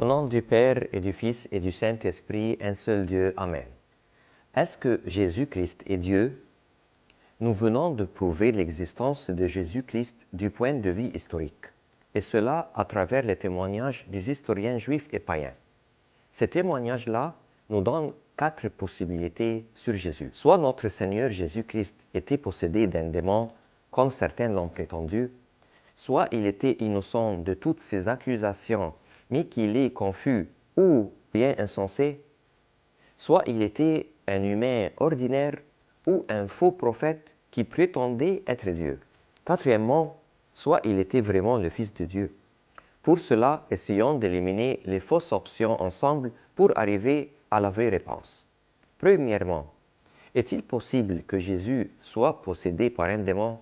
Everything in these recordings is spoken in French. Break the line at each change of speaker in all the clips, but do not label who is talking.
Au nom du Père et du Fils et du Saint-Esprit, un seul Dieu. Amen. Est-ce que Jésus-Christ est Dieu? Nous venons de prouver l'existence de Jésus-Christ du point de vue historique, et cela à travers les témoignages des historiens juifs et païens. Ces témoignages-là nous donnent 4 possibilités sur Jésus. Soit notre Seigneur Jésus-Christ était possédé d'un démon, comme certains l'ont prétendu, soit il était innocent de toutes ces accusations, mais qu'il est confus ou bien insensé, soit il était un humain ordinaire ou un faux prophète qui prétendait être Dieu. Quatrièmement, soit il était vraiment le Fils de Dieu. Pour cela, essayons d'éliminer les fausses options ensemble pour arriver à la vraie réponse. Premièrement, est-il possible que Jésus soit possédé par un démon?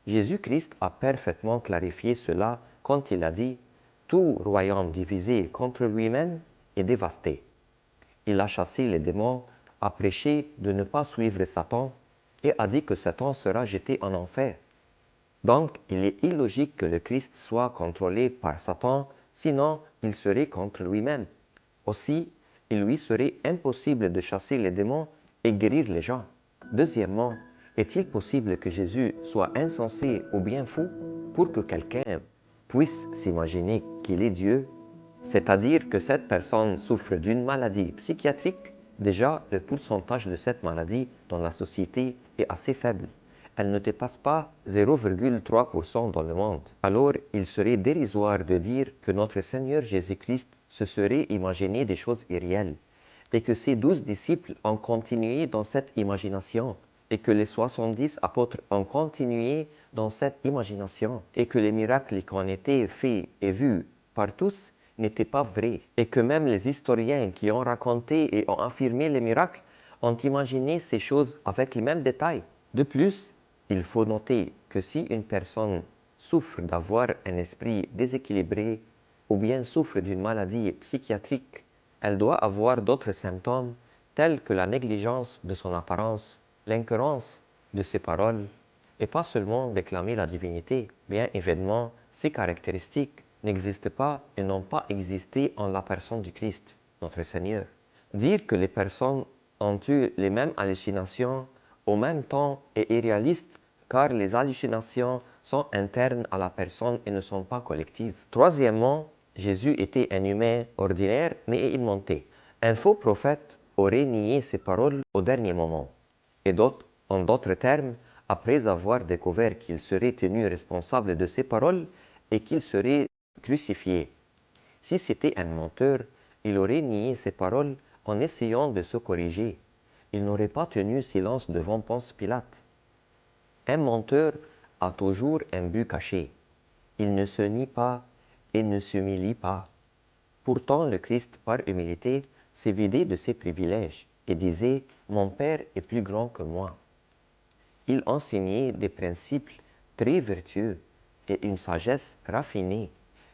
Jésus-Christ a parfaitement clarifié cela quand il a dit « Tout royaume divisé contre lui-même est dévasté ». Il a chassé les démons, a prêché de ne pas suivre Satan et a dit que Satan sera jeté en enfer. Donc, il est illogique que le Christ soit contrôlé par Satan, sinon il serait contre lui-même. Aussi, il lui serait impossible de chasser les démons et guérir les gens. Deuxièmement, est-il possible que Jésus soit insensé ou bien fou pour que quelqu'un puisse s'imaginer qu'il est Dieu, c'est-à-dire que cette personne souffre d'une maladie psychiatrique? Déjà, le pourcentage de cette maladie dans la société est assez faible. Elle ne dépasse pas 0,3% dans le monde. Alors, il serait dérisoire de dire que notre Seigneur Jésus-Christ se serait imaginé des choses irréelles, et que ses 12 disciples ont continué dans cette imagination, et que les 70 apôtres ont continué dans cette imagination, et que les miracles qui ont été faits et vus par tous n'étaient pas vrais, et que même les historiens qui ont raconté et ont affirmé les miracles ont imaginé ces choses avec les mêmes détails. De plus, il faut noter que si une personne souffre d'avoir un esprit déséquilibré ou bien souffre d'une maladie psychiatrique, elle doit avoir d'autres symptômes tels que la négligence de son apparence, l'incohérence de ses paroles, et pas seulement déclamer la divinité. Bien évidemment, ces caractéristiques n'existent pas et n'ont pas existé en la personne du Christ, notre Seigneur. Dire que les personnes ont eu les mêmes hallucinations au même temps est irréaliste, car les hallucinations sont internes à la personne et ne sont pas collectives. Troisièmement, Jésus était un humain ordinaire mais inventé. Un faux prophète aurait nié ses paroles au dernier moment. Et en d'autres termes, après avoir découvert qu'il serait tenu responsable de ses paroles et qu'il serait crucifié. Si c'était un menteur, il aurait nié ses paroles en essayant de se corriger. Il n'aurait pas tenu silence devant Ponce Pilate. Un menteur a toujours un but caché. Il ne se nie pas et ne s'humilie pas. Pourtant, le Christ, par humilité, s'est vidé de ses privilèges et disait « Mon Père est plus grand que moi ». Il enseignait des principes très vertueux et une sagesse raffinée.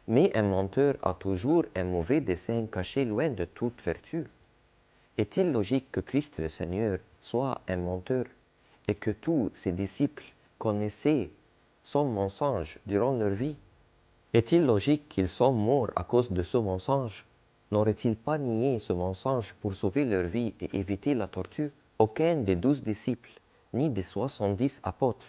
Mais un menteur a toujours un mauvais dessein caché loin de toute vertu. Est-il logique que Christ le Seigneur soit un menteur et que tous ses disciples connaissaient son mensonge durant leur vie? Est-il logique qu'ils sont morts à cause de ce mensonge? N'auraient-ils pas nié ce mensonge pour sauver leur vie et éviter la torture? Aucun des 12 disciples, ni des 70 apôtres,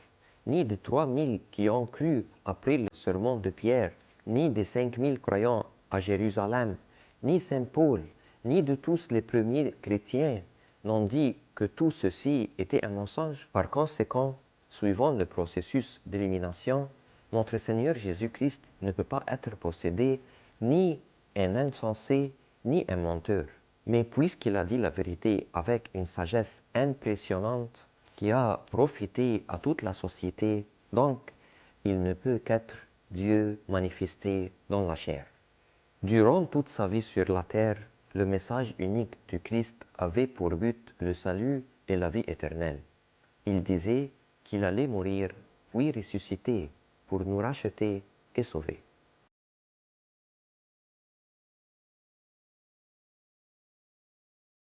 ni des 3000 qui ont cru après le sermon de Pierre, ni des 5000 croyants à Jérusalem, ni Saint Paul, ni de tous les premiers chrétiens n'ont dit que tout ceci était un mensonge. Par conséquent, suivant le processus d'élimination, notre Seigneur Jésus-Christ ne peut pas être possédé ni un insensé, ni un menteur. Mais puisqu'il a dit la vérité avec une sagesse impressionnante qui a profité à toute la société, donc il ne peut qu'être Dieu manifesté dans la chair. Durant toute sa vie sur la terre, le message unique du Christ avait pour but le salut et la vie éternelle. Il disait qu'il allait mourir, puis ressusciter, pour nous racheter et sauver.